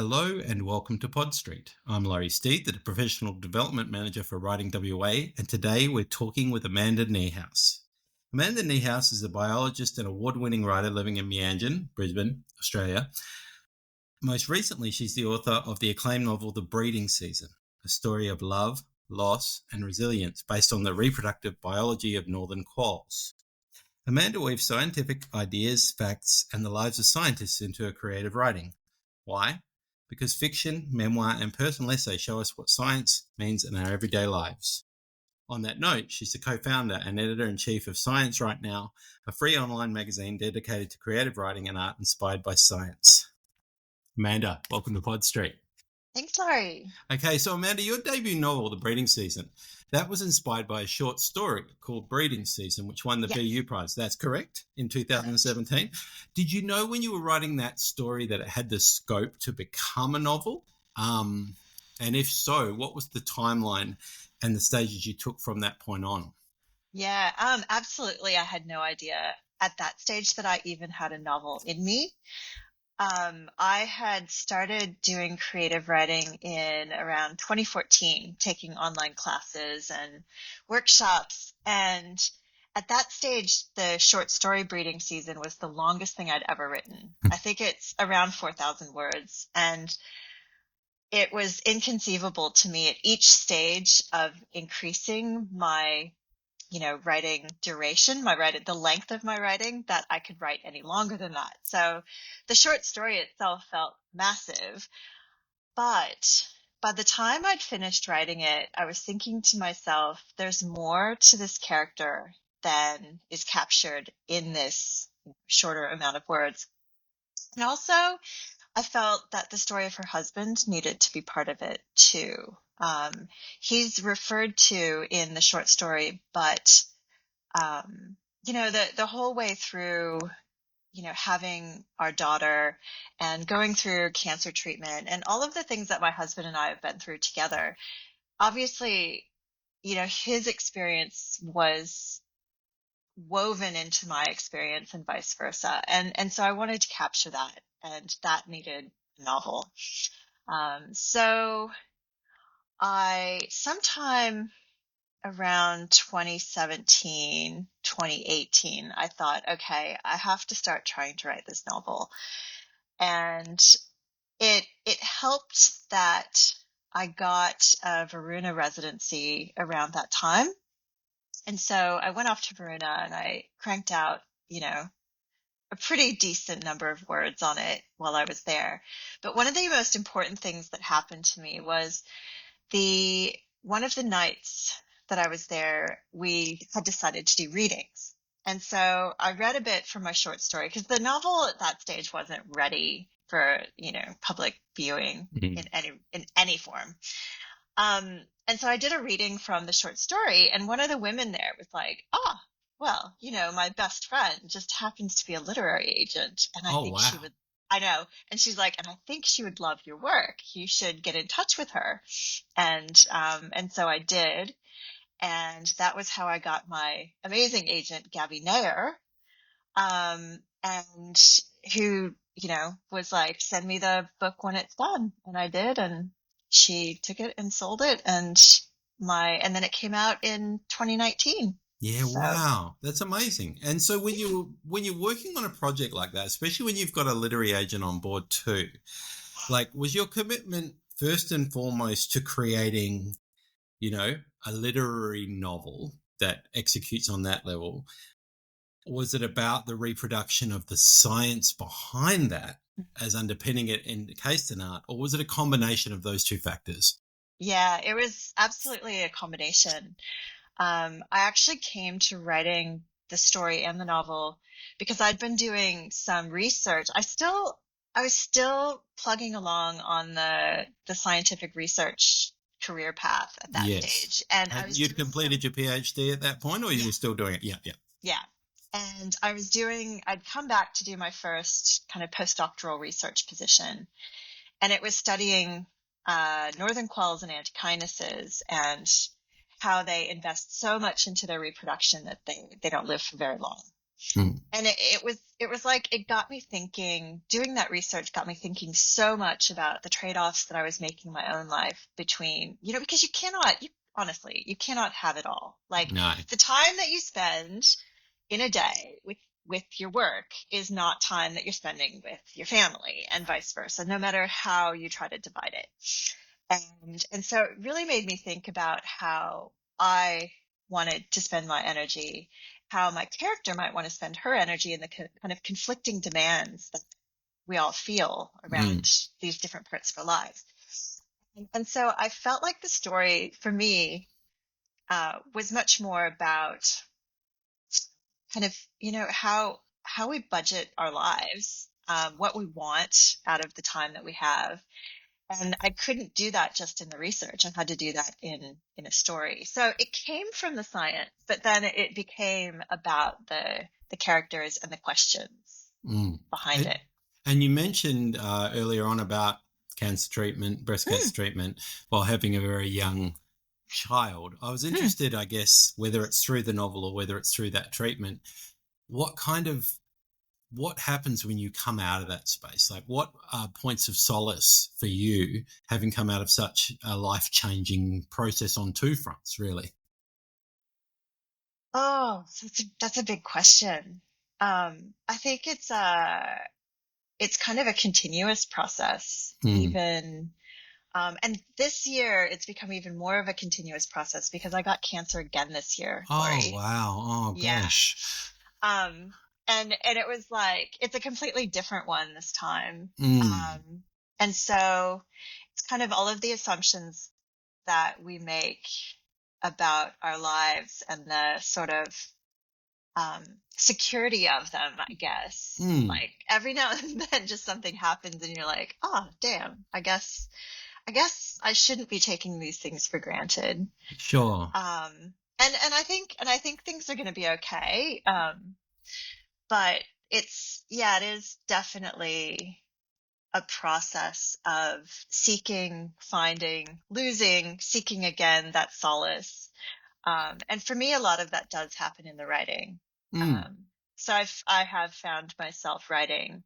Hello and welcome to Pod Street. I'm Laurie Steed, the Professional Development Manager for Writing WA, and today we're talking with Amanda Niehaus. Amanda Niehaus is a biologist and award-winning writer living in Meanjin, Brisbane, Australia. Most recently, she's the author of the acclaimed novel The Breeding Season, a story of love, loss, and resilience based on the reproductive biology of northern quolls. Amanda weaves scientific ideas, facts, and the lives of scientists into her creative writing. Why? Because fiction, memoir, and personal essays show us what science means in our everyday lives. On that note, she's the co-founder and editor-in-chief of Science Right Now, a free online magazine dedicated to creative writing and art inspired by science. Amanda, welcome to Pod Street. Thanks, Laurie. Okay, so Amanda, your debut novel, The Breeding Season, that was inspired by a short story called Breeding Season, which won the BU Prize. That's correct, in 2017. Did you know when you were writing that story that it had the scope to become a novel? And if so, what was the timeline and the stages you took from that point on? Yeah, absolutely. I had no idea at that stage that I even had a novel in me. I had started doing creative writing in around 2014, taking online classes and workshops. And at that stage, the short story Breeding Season was the longest thing I'd ever written. I think it's around 4,000 words. And it was inconceivable to me at each stage of increasing my writing duration, the length of my writing, that I could write any longer than that. So the short story itself felt massive, but by the time I'd finished writing it, I was thinking to myself, there's more to this character than is captured in this shorter amount of words. And also, I felt that the story of her husband needed to be part of it too. He's referred to in the short story, but, the whole way through, having our daughter and going through cancer treatment and all of the things that my husband and I have been through together, obviously, his experience was woven into my experience and vice versa. And so I wanted to capture that, and that needed a novel. So I, sometime around 2017, 2018, I thought, okay, I have to start trying to write this novel. And it helped that I got a Varuna residency around that time. And so I went off to Varuna and I cranked out, a pretty decent number of words on it while I was there. But one of the most important things that happened to me was one of the nights that I was there, we had decided to do readings. And so I read a bit from my short story because the novel at that stage wasn't ready for, public viewing in any form. And so I did a reading from the short story, and one of the women there was like, well, my best friend just happens to be a literary agent, and I think she would, I know. And she's like, and I think she would love your work. You should get in touch with her. And so I did. And that was how I got my amazing agent, Gabby Nair, and who, was like, send me the book when it's done. And I did. And she took it and sold it. And then it came out in 2019. Yeah, so. Wow. That's amazing. And so when you're working on a project like that, especially when you've got a literary agent on board too, like, was your commitment first and foremost to creating, a literary novel that executes on that level? Was it about the reproduction of the science behind that as underpinning it in the case in art, or was it a combination of those two factors? Yeah, it was absolutely a combination. I actually came to writing the story and the novel because I'd been doing some research. I was still plugging along on the scientific research career path at that stage. And you'd completed your PhD at that point, or you were still doing it? Yeah. And I'd come back to do my first kind of postdoctoral research position. And it was studying northern quolls and antechinus's and how they invest so much into their reproduction that they don't live for very long. Mm. And it was like it got me thinking, doing that research got me thinking so much about the trade-offs that I was making in my own life between, because honestly, you cannot have it all. Like No. the time that you spend in a day with your work is not time that you're spending with your family and vice versa, no matter how you try to divide it. And so it really made me think about how I wanted to spend my energy, how my character might want to spend her energy, and the kind of conflicting demands that we all feel Mm. around these different parts of our lives. And so I felt like the story for me was much more about kind of, how we budget our lives, what we want out of the time that we have. And I couldn't do that just in the research. I had to do that in a story. So it came from the science, but then it became about the characters and the questions Mm. behind And, it. and you mentioned earlier on about cancer treatment, breast cancer Mm, treatment, while having a very young child. I was mm. interested, I guess, whether it's through the novel or whether it's through that treatment, what kind of what happens when you come out of that space? Like, what are points of solace for you having come out of such a life-changing process on two fronts, really? Oh, so that's a big question. I think it's kind of a continuous process, Mm. even. And this year, it's become even more of a continuous process because I got cancer again this year, Oh, Lori. wow. Oh, Yeah. gosh. Um, and it was like, it's a completely different one this time. Mm. And so it's kind of all of the assumptions that we make about our lives and the sort of, security of them, I guess. Mm. Like every now and then just something happens and you're like, oh, damn, I guess I shouldn't be taking these things for granted. Sure. And I think things are going to be okay. But it is definitely a process of seeking, finding, losing, seeking again that solace. And for me, a lot of that does happen in the writing. Mm. So I have found myself writing,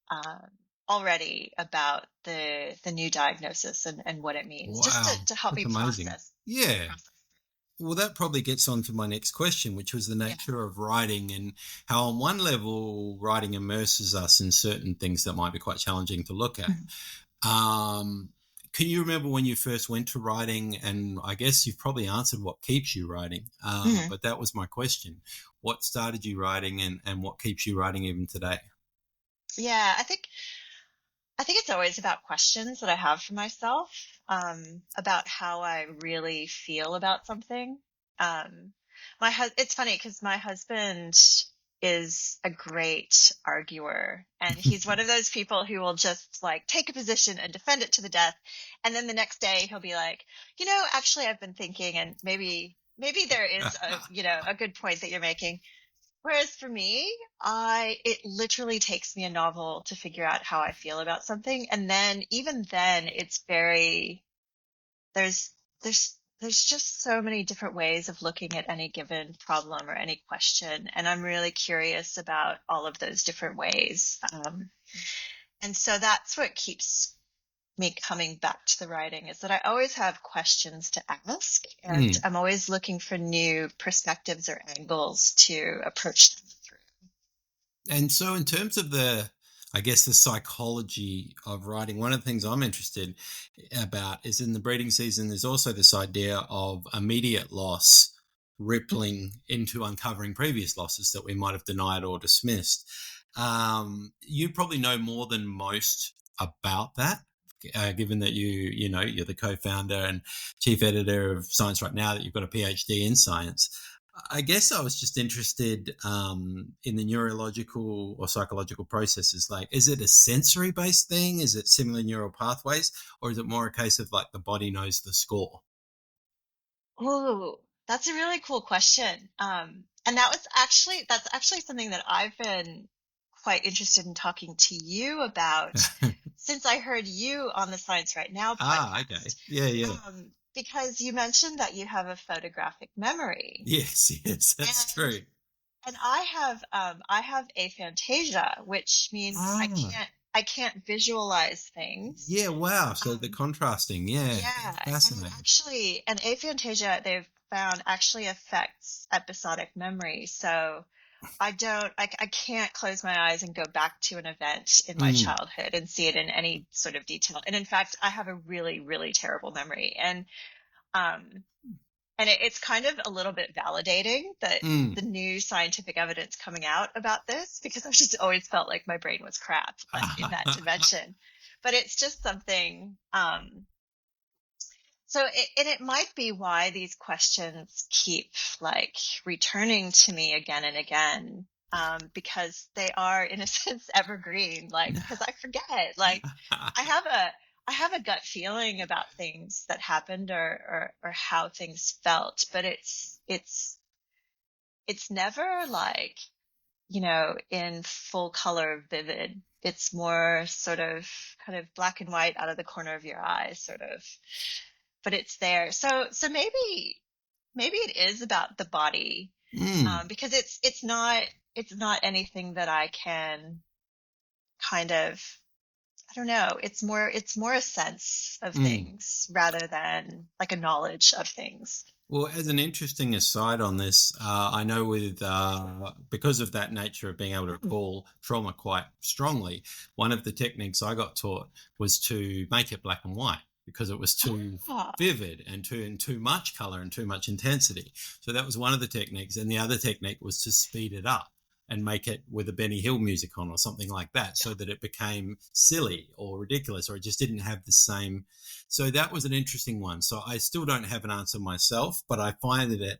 um, already about the new diagnosis and what it means, just Wow. to help That's me amazing. process Yeah. process. Well, that probably gets on to my next question, which was the Yeah. nature of writing and how, on one level, writing immerses us in certain things that might be quite challenging to look at. Mhm. Um, can you remember when you first went to writing? And I guess you've probably answered what keeps you writing, Mhm. but that was my question. What started you writing and what keeps you writing even today? Yeah, I think it's always about questions that I have for myself, about how I really feel about something. Um, it's funny because my husband is a great arguer, and he's one of those people who will just like take a position and defend it to the death, and then the next day he'll be like, actually I've been thinking, and maybe there is a good point that you're making. Whereas for me, it literally takes me a novel to figure out how I feel about something. And then even then there's, there's just so many different ways of looking at any given problem or any question. And I'm really curious about all of those different ways. And so that's what keeps me coming back to the writing, is that I always have questions to ask, and Mm. I'm always looking for new perspectives or angles to approach them through. And so, in terms of I guess, the psychology of writing, one of the things I'm interested about is in the breeding season, there's also this idea of immediate loss rippling into uncovering previous losses that we might have denied or dismissed. You probably know more than most about that. Given that you're the co-founder and chief editor of Science Right Now, that you've got a PhD in science, I guess I was just interested in the neurological or psychological processes. Like, is it a sensory based thing? Is it similar neural pathways? Or is it more a case of like the body knows the score? Oh, that's a really cool question. And that's actually something that I've been quite interested in talking to you about since I heard you on the Science Right Now Ah, okay. podcast. Yeah, yeah. Because you mentioned that you have a photographic memory. Yes, yes, that's And true. And I have aphantasia, which means Ah, I can't visualize things. yeah, wow. So the Um, contrasting, yeah, yeah, and fascinating. actually, and aphantasia they've found actually affects episodic memory. So I can't close my eyes and go back to an event in my Mm, childhood and see it in any sort of detail. And in fact, I have a really, really terrible memory. Um, and it's kind of a little bit validating that mm. the new scientific evidence coming out about this, because I've just always felt like my brain was crap, like in that dimension. But it's just something, so and it might be why these questions keep like returning to me again and again, because they are in a sense evergreen. Like, because I forget. Like, I have a I have a gut feeling about things that happened or how things felt, but it's never like, in full color vivid. It's more sort of kind of black and white out of the corner of your eye, sort of, but it's there. So maybe it is about the body, Mm, because it's not anything that I can kind of, I don't know. It's more a sense of mm. things rather than like a knowledge of things. Well, as an interesting aside on this, I know with because of that nature of being able to Mm. recall trauma quite strongly, one of the techniques I got taught was to make it black and white because it was too Ah, vivid and too much color and too much intensity. So that was one of the techniques, and the other technique was to speed it up and make it with a Benny Hill music on or something like that, so that it became silly or ridiculous, or it just didn't have the same. So that was an interesting one. So I still don't have an answer myself, but I find it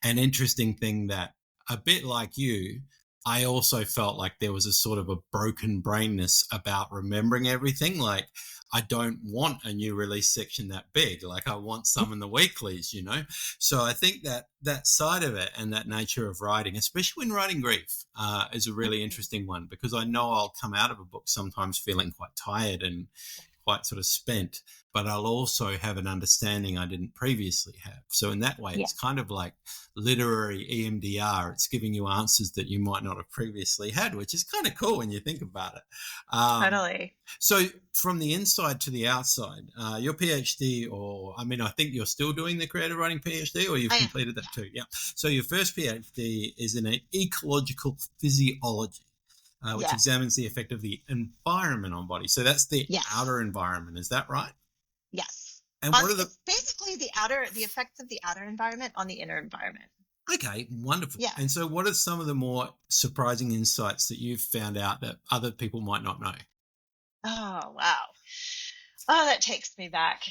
an interesting thing that, a bit like you, I also felt like there was a sort of a broken brainness about remembering everything. Like, I don't want a new release section that big. Like, I want some in the weeklies. So I think that that side of it and that nature of writing, especially when writing grief, is a really mm, interesting one, because I know I'll come out of a book sometimes feeling quite tired and quite sort of spent, but I'll also have an understanding I didn't previously have. So in that way, yeah, it's kind of like literary EMDR. It's giving you answers that you might not have previously had, which is kind of cool when you think about it. totally. So from the inside to the outside, your PhD, or I mean, I think you're still doing the creative writing PhD, or you've I am. completed that too. Yeah. So your first PhD is in ecological physiology, which Yeah. examines the effect of the environment on body. So that's the Yes. outer environment. Is that right? Yes. And what are the It's basically the effects of the outer environment on the inner environment. Okay, wonderful. Yeah. And so, what are some of the more surprising insights that you've found out that other people might not know? Oh, wow. Oh, that takes me back.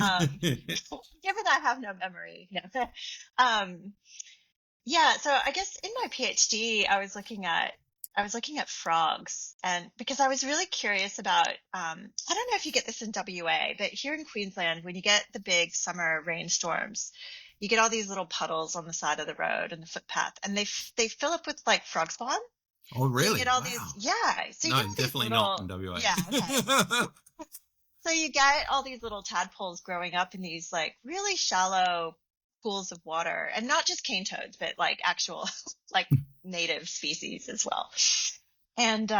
Um, given I have no memory. No. Um, yeah, so I guess in my PhD, I was looking at frogs, and because I was really curious about, I don't know if you get this in WA, but here in Queensland, when you get the big summer rainstorms, you get all these little puddles on the side of the road and the footpath, and they fill up with like frog spawn. Oh, So you really? get all these, Wow. yeah. So you No, get all these definitely not little, in WA. yeah, okay. So you get all these little tadpoles growing up in these like really shallow pools of water, and not just cane toads, but like actual like native species as well. And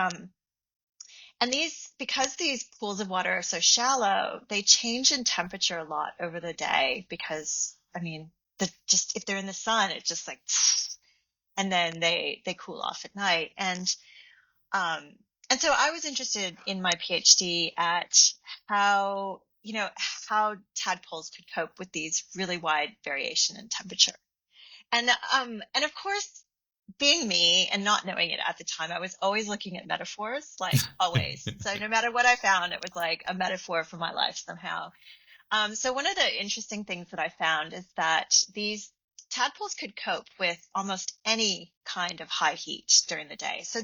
and these, because these pools of water are so shallow, they change in temperature a lot over the day, because I mean, just if they're in the sun, it's just like and then they cool off at night. Um, and so I was interested in my PhD at how, how tadpoles could cope with these really wide variation in temperature. And of course, being me and not knowing it at the time, I was always looking at metaphors, like always. So no matter what I found, it was like a metaphor for my life somehow. So one of the interesting things that I found is that these tadpoles could cope with almost any kind of high heat during the day. So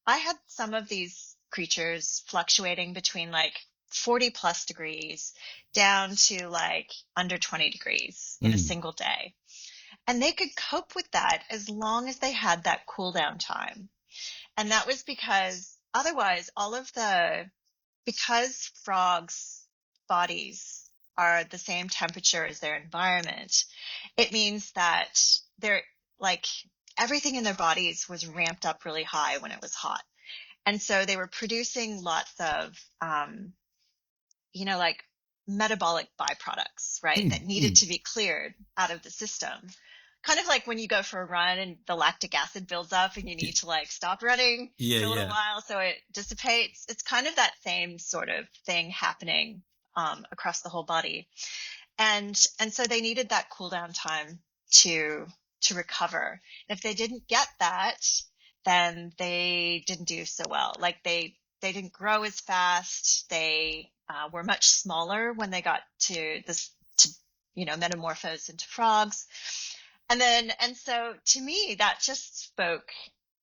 I had some of these creatures fluctuating between like 40 plus degrees down to like under 20 degrees in a Mm, single day. And they could cope with that as long as they had that cool down time. And that was because otherwise because frogs' bodies are the same temperature as their environment, it means that they're like everything in their bodies was ramped up really high when it was hot. And so they were producing lots of, like metabolic byproducts, right? That Mm, needed mm. to be cleared out of the system. Kind of like when you go for a run and the lactic acid builds up and you need to like stop running Yeah, for a little yeah. while so it dissipates. It's kind of that same sort of thing happening across the whole body. And so they needed that cool down time to recover. And if they didn't get that, then they didn't do so well. Like they didn't grow as fast. They were much smaller when they got to this to metamorphose into frogs. And so to me that just spoke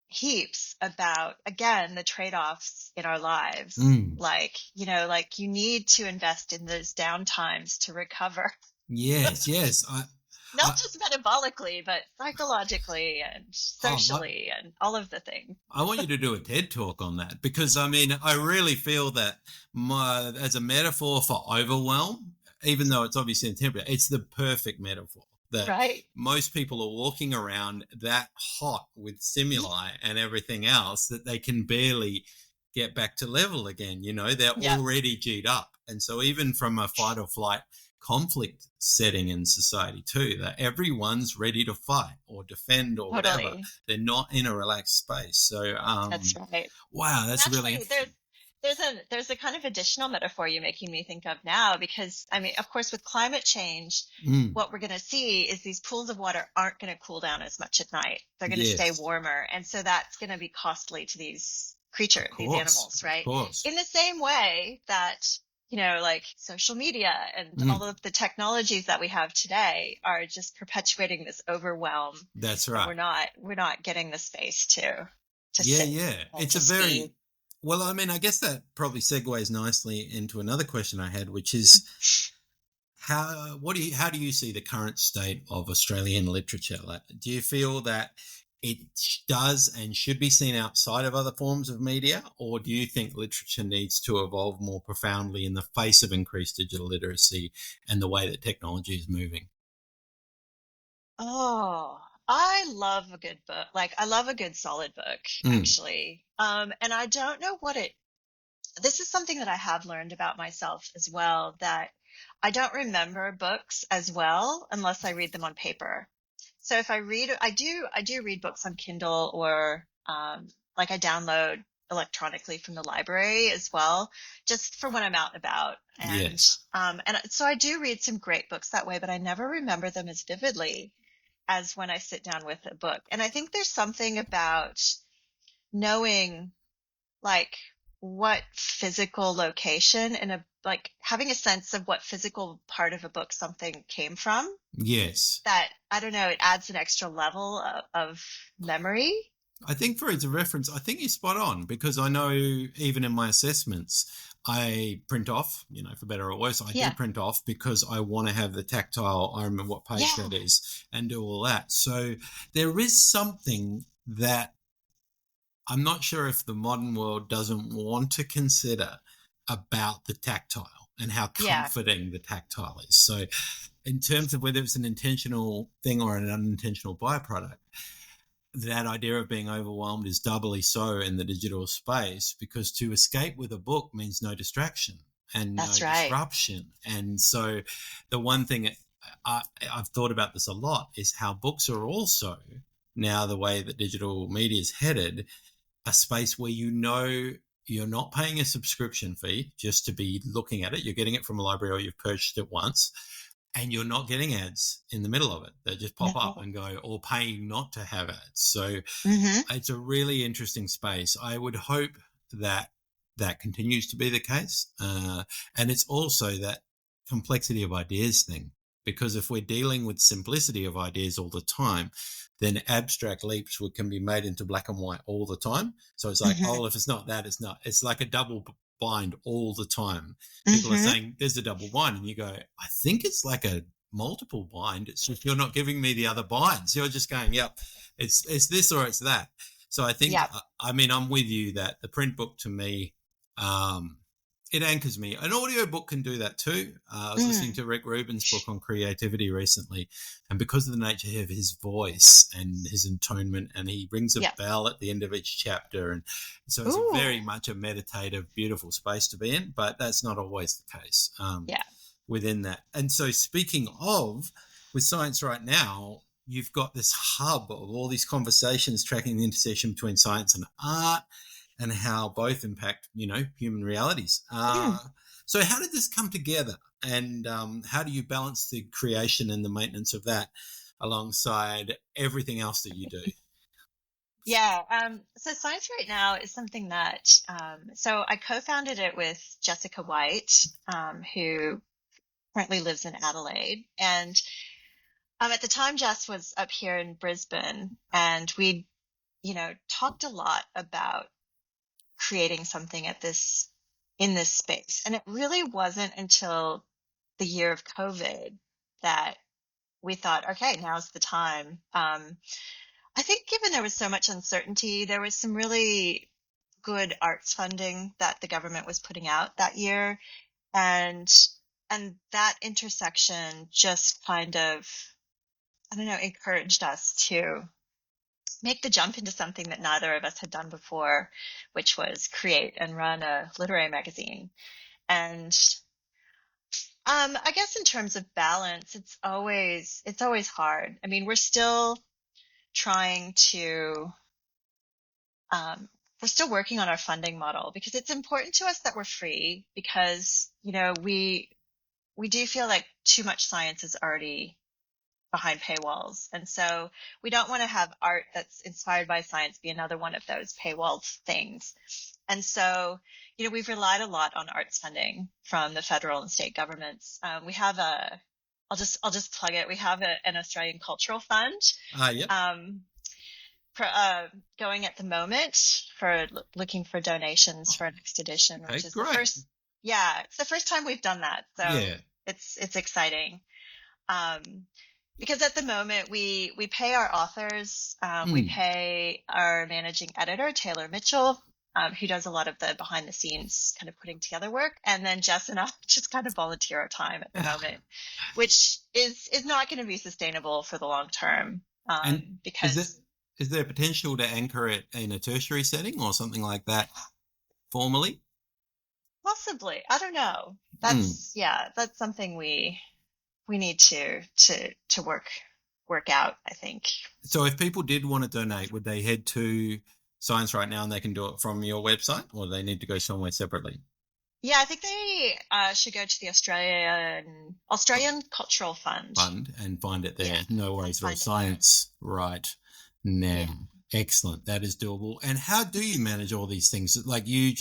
heaps about, again, the trade-offs in our lives. Mm. Like you need to invest in those down times to recover, Yes, yes. not I, just metabolically, but psychologically and oh, socially and all of the things. I want you to do a TED talk on that because I mean, I really feel that as a metaphor for overwhelm, even though it's obviously intemperate, it's the perfect metaphor that Right. most people are walking around that hot with stimuli and everything else that they can barely get back to level again. They're Yeah, already G'd up. And so even from a fight or flight conflict setting in society too, that everyone's ready to fight or defend or whatever. totally. They're not in a relaxed space. So, That's right. wow, And that's really actually, interesting. there's a kind of additional metaphor you're making me think of now, because I mean, of course, with climate change, Mm, what we're going to see is these pools of water aren't going to cool down as much at night. They're going to stay yes, warmer, and so that's going to be costly to these of these course, animals, of right? course. In the same way that like social media and Mm, all of the technologies that we have today are just perpetuating this overwhelm, that's and right. we're not getting the space to Yeah, sit yeah. and It's a just be. very well. I mean, I guess that probably segues nicely into another question I had, which is how do you see the current state of Australian literature? Like, do you feel that it does and should be seen outside of other forms of media, or do you think literature needs to evolve more profoundly in the face of increased digital literacy and the way that technology is moving? Oh, I love a good book. Like I love a good solid book, Mm, actually. And I don't know this is something that I have learned about myself as well, that I don't remember books as well unless I read them on paper. So if I do read books on Kindle, or like I download electronically from the library as well, just for when I'm out and about. yes. And so I do read some great books that way, but I never remember them as vividly as when I sit down with a book. And I think there's something about knowing, like, what physical location and like having a sense of what physical part of a book something came from, Yes. that, I don't know, it adds an extra level of memory. I think for its reference, I think you're spot on because I know even in my assessments, I print off, for better or worse, I do Yeah. print off because I want to have the tactile, I remember what page Yeah. that is and do all that. So there is something that I'm not sure if the modern world doesn't want to consider about the tactile and how Yeah. comforting the tactile is. So in terms of whether it's an intentional thing or an unintentional byproduct, that idea of being overwhelmed is doubly so in the digital space because to escape with a book means no distraction and no That's right. disruption. And so the one thing I've thought about this a lot is how books are also now the way that digital media is headed, a space where you're not paying a subscription fee just to be looking at it. You're getting it from a library or you've purchased it once and you're not getting ads in the middle of it that just pop up No. and go, or paying not to have ads. So Hmm. it's a really interesting space. I would hope that that continues to be the case. And it's also that complexity of ideas thing, because if we're dealing with simplicity of ideas all the time, then abstract leaps can be made into black and white all the time. So it's like, Hmm. oh, if it's not that, it's not. It's like a double bind all the time. People are Hmm. saying there's a double bind, and you go, I think it's like a multiple bind. It's just you're not giving me the other binds. You're just going, yep, it's this or it's that. So I think, Yeah. I mean, I'm with you that the print book to me, um, It anchors me. An audiobook can do that too. I was listening to Rick Rubin's book on creativity recently, and because of the nature of his voice and his intonement, and he rings a Yeah. bell at the end of each chapter, and so it's Ooh. very much a meditative, beautiful space to be in, but that's not always the case Yeah. within that. And so speaking of, with Science Right Now, you've got this hub of all these conversations tracking the intersection between science and art, and how both impact, human realities. So how did this come together, and how do you balance the creation and the maintenance of that alongside everything else that you do? Yeah. So Science Right Now is something that, so I co-founded it with Jessica White, who currently lives in Adelaide. And at the time, Jess was up here in Brisbane, and we, talked a lot about creating something in this space. And it really wasn't until the year of COVID that we thought, okay, now's the time. I think given there was so much uncertainty, there was some really good arts funding that the government was putting out that year. And that intersection just kind of, I don't know, encouraged us to make the jump into something that neither of us had done before, which was create and run a literary magazine. And I guess in terms of balance, it's always hard. I mean, trying to we're still working on our funding model, because it's important to us that we're free, because we do feel like too much science is already behind paywalls. And so we don't want to have art that's inspired by science be another one of those paywalled things. And so, we've relied a lot on arts funding from the federal and state governments. We have I'll just plug it. We have an Australian Cultural Fund, Yep. going at the moment for looking for donations for our next edition, which is great. it's the first time we've done that. So yeah. it's exciting. Because at the moment we pay our authors, we pay our managing editor, Taylor Mitchell, who does a lot of the behind the scenes kind of putting together work. And then Jess and I just kind of volunteer our time at the moment, which is not going to be sustainable for the long term. Because is there potential to anchor it in a tertiary setting or something like that formally? Possibly. I don't know. That's something we need to work out, I think. So if people did want to donate, would they head to Science Right Now and they can do it from your website, or do they need to go somewhere separately? Yeah, I think they should go to the Australian Cultural Fund and find it there. Yeah. No worries at all. Science Right Now. Yeah. Excellent. That is doable. And how do you manage all these things? Like you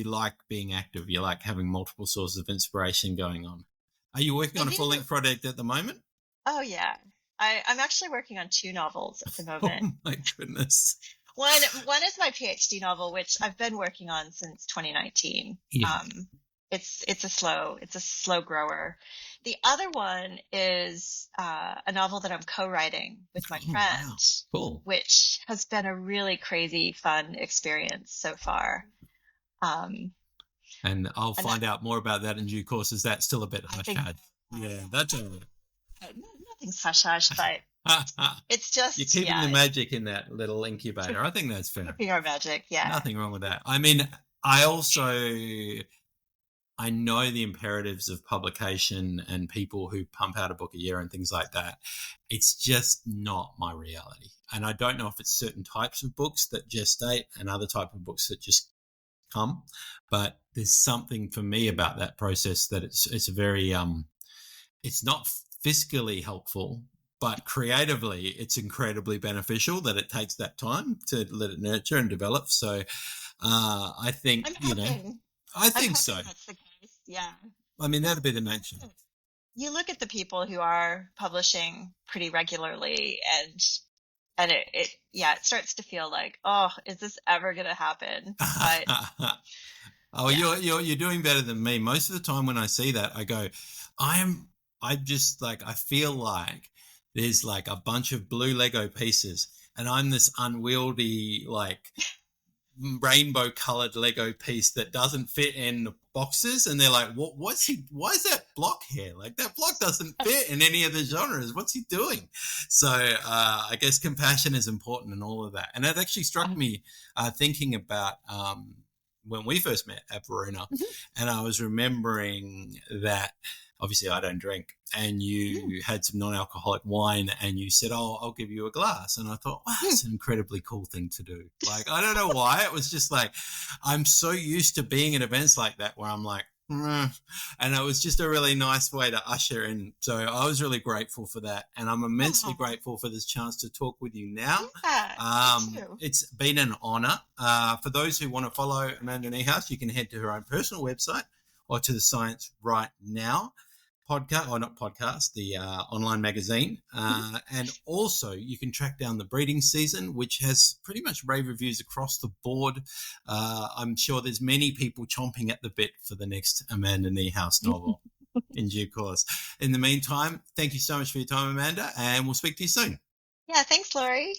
like being active. You like having multiple sources of inspiration going on. Are you working on a full-length project at the moment? Oh, yeah. I'm actually working on 2 novels at the moment. Oh, my goodness. One is my PhD novel, which I've been working on since 2019. Yeah. It's a slow grower. The other one is a novel that I'm co-writing with my friend, wow. Cool. which has been a really crazy, fun experience so far. And I'll find out more about that in due course. Is that still a bit hush-hush? Yeah, that's all right. Nothing's hush-hush, but it's just... You're keeping the magic in that little incubator. I think that's fair. Keeping our magic, yeah. Nothing wrong with that. I mean, I know the imperatives of publication and people who pump out a book a year and things like that. It's just not my reality. And I don't know if it's certain types of books that gestate and other type of books that just come. But there's something for me about that process that it's a very it's not fiscally helpful, but creatively it's incredibly beneficial that it takes that time to let it nurture and develop. So I think I think so. That's the case. Yeah. I mean, that'd be the nature. You look at the people who are publishing pretty regularly, and it starts to feel like, oh, is this ever going to happen? But you're doing better than me. Most of the time when I see that, I go, I feel like there's like a bunch of blue Lego pieces, and I'm this unwieldy rainbow colored Lego piece that doesn't fit in the boxes, and they're like, why is that block here? Like, that block doesn't fit in any of the genres. What's he doing? So I guess compassion is important in all of that. And that actually struck me thinking about when we first met at Verona, and I was remembering that obviously I don't drink, and you had some non-alcoholic wine, and you said, "Oh, I'll give you a glass." And I thought, wow, that's an incredibly cool thing to do. Like, I don't know why. It was just like, I'm so used to being at events like that where I'm like, and it was just a really nice way to usher in. So I was really grateful for that, and I'm immensely grateful for this chance to talk with you now. Yeah, me too. It's been an honor. For those who want to follow Amanda Niehaus, you can head to her own personal website or to the Science Right Now podcast, or not podcast, the online magazine. And also you can track down The Breeding Season, which has pretty much rave reviews across the board. I'm sure there's many people chomping at the bit for the next Amanda Niehaus novel in due course. In the meantime, thank you so much for your time, Amanda, and we'll speak to you soon. Yeah, thanks, Laurie.